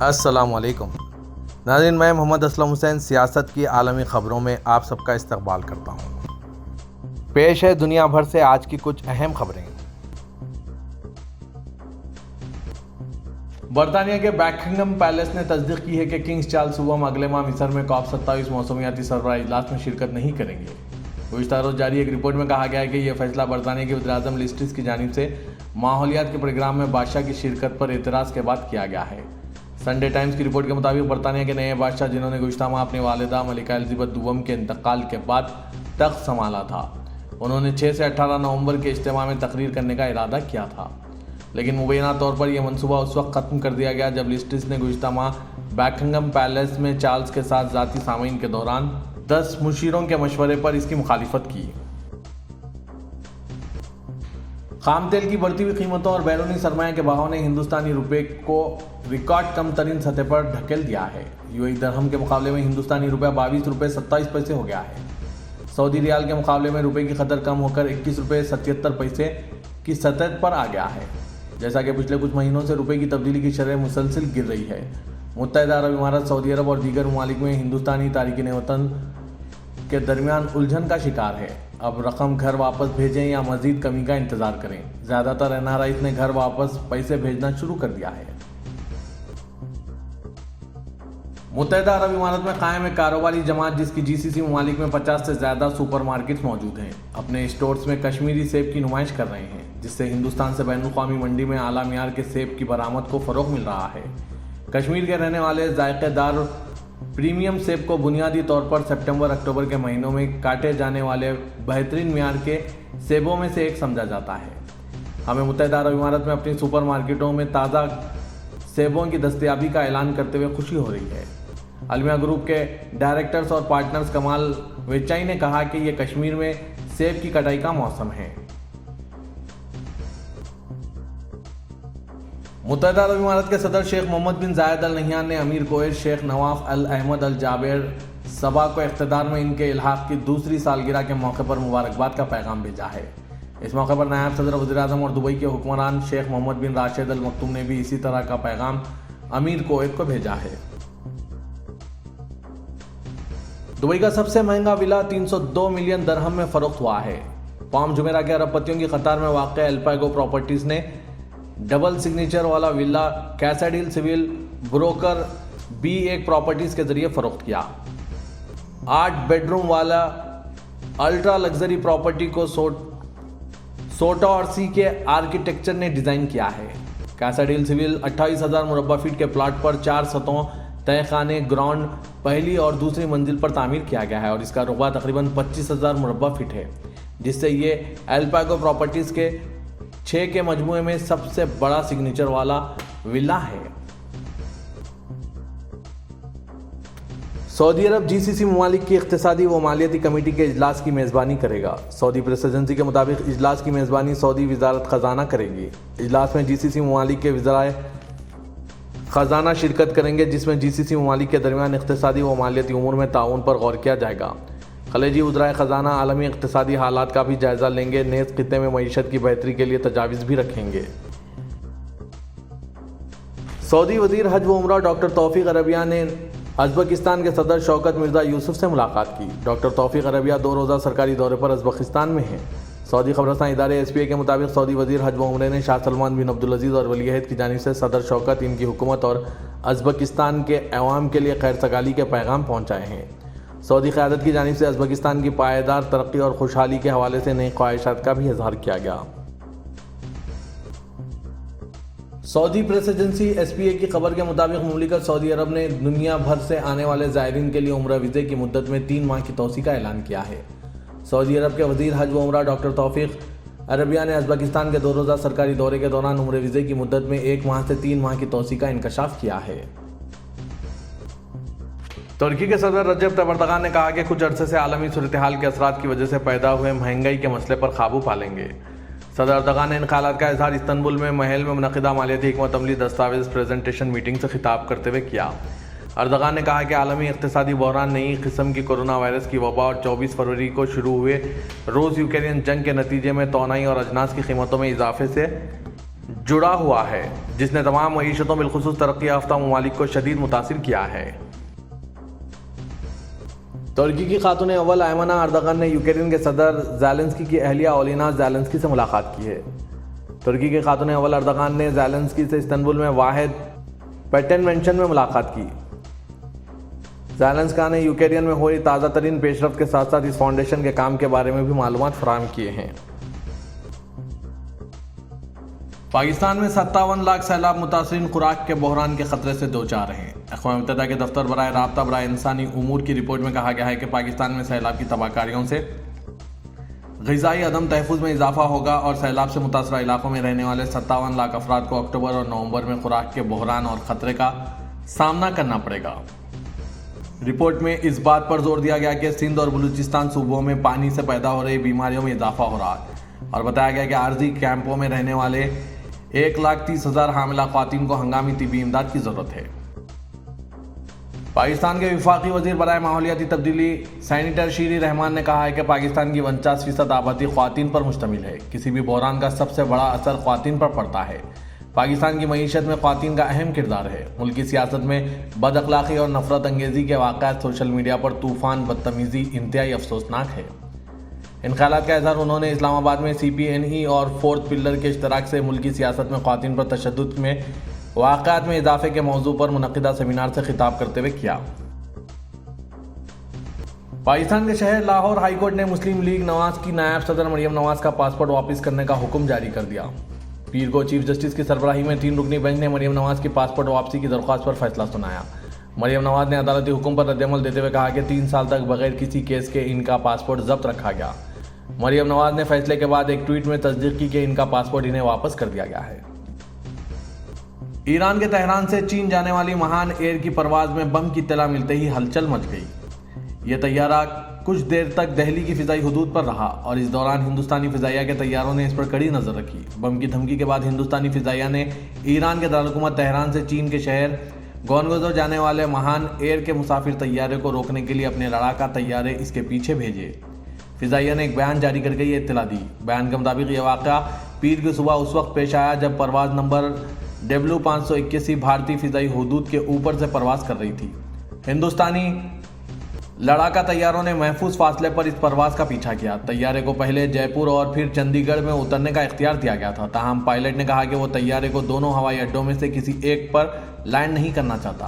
السلام علیکم ناظرین، میں محمد اسلم حسین سیاست کی عالمی خبروں میں آپ سب کا استقبال کرتا ہوں۔ پیش ہے دنیا بھر سے آج کی کچھ اہم خبریں۔ برطانیہ کے بیکنگھم پیلس نے تصدیق کی ہے کہ کنگز چارلس دوم اگلے ماہ مصر میں COP27 موسمیاتی سربراہ اجلاس میں شرکت نہیں کریں گے۔ گزشتہ روز جاری ایک رپورٹ میں کہا گیا ہے کہ یہ فیصلہ برطانیہ کے وزیر اعظم لیز ٹرس کی جانب سے ماحولیات کے پروگرام میں بادشاہ کی شرکت پر اعتراض کے بعد کیا گیا ہے۔ سنڈے ٹائمز کی رپورٹ کے مطابق برطانیہ کے نئے بادشاہ، جنہوں نے گزشتہ ماہ اپنی والدہ ملکہ الزبتھ دوم کے انتقال کے بعد تخت سنبھالا تھا، انہوں نے 6 سے 18 نومبر کے اجتماع میں تقریر کرنے کا ارادہ کیا تھا، لیکن مبینہ طور پر یہ منصوبہ اس وقت ختم کر دیا گیا جب لیز ٹرس نے گزشتہ ماہ بیکنگھم پیلس میں چارلس کے ساتھ ذاتی سامعین کے دوران 10 مشیروں کے مشورے پر اس کی مخالفت کی۔ خام تیل کی بڑھتی ہوئی قیمتوں اور بیرونی سرمایہ کے بہاؤ نے ہندوستانی روپے کو ریکارڈ کم ترین سطح پر دھکیل دیا ہے۔ UAE درہم کے مقابلے میں ہندوستانی روپے 22 روپے 27 پیسے ہو گیا ہے۔ سعودی ریال کے مقابلے میں روپے کی قدر کم ہو کر 21 روپے 77 پیسے کی سطح پر آ گیا ہے۔ جیسا کہ پچھلے کچھ مہینوں سے روپے کی تبدیلی کی شرح مسلسل گر رہی ہے۔ متحدہ عرب امارات، سعودی عرب اور دیگر ممالک میں ہندوستانی تارکین وطن کے درمیان الجھن کا شکار ہے۔ اب رقم گھر واپس بھیجیں یا مزید کمی کا انتظار کریں؟ زیادہ تر NRIs نے گھر واپس پیسے بھیجنا شروع کر دیا ہے۔ متحدہ عرب امارات میں قائم ایک کاروباری جماعت، جس کی GCC ممالک میں 50 سے زیادہ سپر مارکیٹس موجود ہیں، اپنے اسٹورز میں کشمیری سیب کی نمائش کر رہے ہیں، جس سے ہندوستان سے بین الاقوامی منڈی میں اعلیٰ معیار کے سیب کی برآمد کو فروغ مل رہا ہے۔ کشمیر کے رہنے والے ذائقہ دار پریمیم سیب کو بنیادی طور پر ستمبر اکتوبر کے مہینوں میں کاٹے جانے والے بہترین معیار کے سیبوں میں سے ایک سمجھا جاتا ہے۔ ہمیں متحدہ عرب امارات میں اپنی سپر مارکیٹوں میں تازہ سیبوں کی دستیابی کا اعلان کرتے ہوئے خوشی ہو رہی ہے۔ المیہ گروپ کے ڈائریکٹرز اور پارٹنرز کمال ویچائی نے کہا کہ یہ کشمیر میں سیب کی کٹائی کا موسم ہے۔ متحدہ عرب امارات کے صدر شیخ محمد بن زاید ال نہیان نے امیر کویت شیخ نواف ال احمد ال جابر صبا کو اقتدار میں ان کے الحاق کی دوسری سالگرہ کے موقع پر مبارکباد کا پیغام بھیجا ہے۔ اس موقع پر نائب صدر وزیر اعظم اور دبئی کے حکمران شیخ محمد بن راشد ال مکتوم نے بھی اسی طرح کا پیغام امیر کویت کو بھیجا ہے۔ دبئی کا سب سے مہنگا ولا 302 ملین درہم میں فروخت ہوا ہے۔ پام جمیرہ کے ارب پتیوں کی قطار میں واقع الپیگو پراپرٹیز نے ڈبل سگنیچر والا ولا کیساڈیل سول بروکر B1 پراپرٹیز کے ذریعے فروخت کیا۔ 8 بیڈ روم والا الٹرا لگژری پراپرٹی کو سوٹا اور سی کے آرکیٹیکچر نے ڈیزائن کیا ہے۔ کیساڈیل سول 28,000 مربع فٹ کے پلاٹ پر 4 سطحوں، تہہ خانے، گراؤنڈ، پہلی اور دوسری منزل پر تعمیر کیا گیا ہے اور اس کا رقبہ تقریباً 25,000 مربع فٹ ہے، جس سے یہ الپیگو پراپرٹیز کے 6 کے مجموعے میں سب سے بڑا سگنیچر والا ولا ہے۔ سعودی عرب GCC ممالک کی اقتصادی و مالیاتی کمیٹی کے اجلاس کی میزبانی کرے گا۔ سعودی پریس ایجنسی کے مطابق اجلاس کی میزبانی سعودی وزارت خزانہ کرے گی۔ اجلاس میں GCC ممالک کے وزرائے خزانہ شرکت کریں گے، جس میں GCC ممالک کے درمیان اقتصادی و مالیاتی امور میں تعاون پر غور کیا جائے گا۔ خلیجی وزرائے خزانہ عالمی اقتصادی حالات کا بھی جائزہ لیں گے، نیز خطے میں معیشت کی بہتری کے لیے تجاویز بھی رکھیں گے۔ سعودی وزیر حج و عمرہ ڈاکٹر توفیق عربیہ نے ازبکستان کے صدر شوکت مرزا یوسف سے ملاقات کی۔ ڈاکٹر توفیق عربیہ 2 روزہ سرکاری دورے پر ازبکستان میں ہیں۔ سعودی خبررساں ادارے SPA کے مطابق سعودی وزیر حج و عمرے نے شاہ سلمان بن عبدالعزیز اور ولی عہد کی جانب سے صدر شوکت، ان کی حکومت اور ازبکستان کے عوام کے لیے خیر سگالی کے پیغام پہنچائے ہیں۔ سعودی قیادت کی جانب سے ازبکستان کی پائیدار ترقی اور خوشحالی کے حوالے سے نئی خواہشات کا بھی اظہار کیا گیا۔ سعودی پریس ایجنسی SPA کی خبر کے مطابق مملکت سعودی عرب نے دنیا بھر سے آنے والے زائرین کے لیے عمرہ ویزے کی مدت میں 3 ماہ کی توسیع کا اعلان کیا ہے۔ سعودی عرب کے وزیر حج و عمرہ ڈاکٹر توفیق عربیہ نے ازبکستان کے 2 روزہ سرکاری دورے کے دوران عمرہ ویزے کی مدت میں 1 ماہ سے 3 ماہ کی توسیع کا انکشاف کیا ہے۔ ترکی کے صدر رجب طیب اردوغان نے کہا کہ کچھ عرصے سے عالمی صورتحال کے اثرات کی وجہ سے پیدا ہوئے مہنگائی کے مسئلے پر قابو پا لیں گے۔ صدر اردوغان نے ان خیالات کا اظہار استنبول میں محل میں منعقدہ مالیاتی حکمت عملی دستاویز پریزنٹیشن میٹنگ سے خطاب کرتے ہوئے کیا۔ اردوغان نے کہا کہ عالمی اقتصادی بحران نئی قسم کی کورونا وائرس کی وبا اور 24 فروری کو شروع ہوئے روس یوکرین جنگ کے نتیجے میں توانائی اور اجناس کی قیمتوں میں اضافے سے جڑا ہوا ہے جس نے تمام معیشتوں بالخصوص ترقی یافتہ ممالک کو شدید متاثر کیا ہے۔ ترکی کی خاتون اول ایمنہ اردغان نے یوکرین کے صدر زیلنسکی کی اہلیہ اولینا زیلنسکی سے ملاقات کی ہے۔ ترکی کی خاتون اول اردغان نے زیلنسکی سے استنبول میں واحد پیٹن مینشن میں ملاقات کی۔ زیلنسکی نے یوکرین میں ہو رہی تازہ ترین پیش رفت کے ساتھ ساتھ اس فاؤنڈیشن کے کام کے بارے میں بھی معلومات فراہم کیے ہیں۔ پاکستان میں 57 لاکھ سیلاب متاثرین خوراک کے بحران کے خطرے سے دوچار ہیں۔ اقوام متحدہ کے دفتر برائے رابطہ برائے انسانی امور کی رپورٹ میں کہا گیا ہے کہ پاکستان میں سیلاب کی تباہ کاریوں سے غذائی عدم تحفظ میں اضافہ ہوگا اور سیلاب سے متاثرہ علاقوں میں رہنے والے 57 لاکھ افراد کو اکتوبر اور نومبر میں خوراک کے بحران اور خطرے کا سامنا کرنا پڑے گا۔ رپورٹ میں اس بات پر زور دیا گیا کہ سندھ اور بلوچستان صوبوں میں پانی سے پیدا ہو رہی بیماریوں میں اضافہ ہو رہا ہے اور بتایا گیا کہ عارضی کیمپوں میں رہنے والے 1,30,000 حاملہ خواتین کو ہنگامی طبی امداد کی ضرورت ہے۔ پاکستان کے وفاقی وزیر برائے ماحولیاتی تبدیلی سینیٹر شیری رحمان نے کہا ہے کہ پاکستان کی 49% آبادی خواتین پر مشتمل ہے۔ کسی بھی بحران کا سب سے بڑا اثر خواتین پر پڑتا ہے۔ پاکستان کی معیشت میں خواتین کا اہم کردار ہے۔ ملکی سیاست میں بد اخلاقی اور نفرت انگیزی کے واقعات سوشل میڈیا پر طوفان بدتمیزی انتہائی افسوسناک ہے۔ ان خیالات کا اظہار انہوں نے اسلام آباد میں CPNE اور 4th پلر کے اشتراک سے ملکی سیاست میں خواتین پر تشدد میں واقعات میں اضافے کے موضوع پر منعقدہ سیمینار سے خطاب کرتے ہوئے کیا۔ پاکستان کے شہر لاہور ہائی کورٹ نے مسلم لیگ نواز کی نائب صدر مریم نواز کا پاسپورٹ واپس کرنے کا حکم جاری کر دیا۔ پیر کو چیف جسٹس کی سربراہی میں 3 رکنی بینچ نے مریم نواز کی پاسپورٹ واپسی کی درخواست پر فیصلہ سنایا۔ مریم نواز نے عدالتی حکم پر رد عمل دیتے ہوئے کہا کہ 3 سال تک بغیر کسی کیس کے ان کا پاسپورٹ ضبط رکھا گیا۔ مریم نواز نے فیصلے کے بعد ایک ٹویٹ میں تصدیق کی کہ ان کا پاسپورٹ انہیں واپس کر دیا گیا ہے۔ ایران کے تہران سے چین جانے والی مہان ایئر کی پرواز میں بم کی اطلاع ملتے ہی ہلچل مچ گئی۔ یہ طیارہ کچھ دیر تک دہلی کی فضائی حدود پر رہا اور اس دوران ہندوستانی فضائیہ کے طیاروں نے اس پر کڑی نظر رکھی۔ بم کی دھمکی کے بعد ہندوستانی فضائیہ نے ایران کے دارالحکومت تہران سے چین کے شہر گونگزو جانے والے مہان ایئر کے مسافر طیارے کو روکنے کے لیے اپنے لڑاکا طیارے اس کے پیچھے بھیجے۔ فضائیہ نے ایک بیان جاری کر کے یہ اطلاع دی۔ بیان کے مطابق یہ واقعہ پیر کی صبح اس وقت پیش آیا جب پرواز نمبر W581 بھارتی فضائی حدود کے اوپر سے پرواز کر رہی تھی۔ ہندوستانی لڑاکا طیاروں نے محفوظ فاصلے پر اس پرواز کا پیچھا کیا۔ طیارے کو پہلے جے پور اور پھر چندی گڑھ میں اترنے کا اختیار دیا گیا تھا، تاہم پائلٹ نے کہا کہ وہ طیارے کو دونوں ہوائی اڈوں میں سے کسی ایک پر لینڈ نہیں کرنا چاہتا۔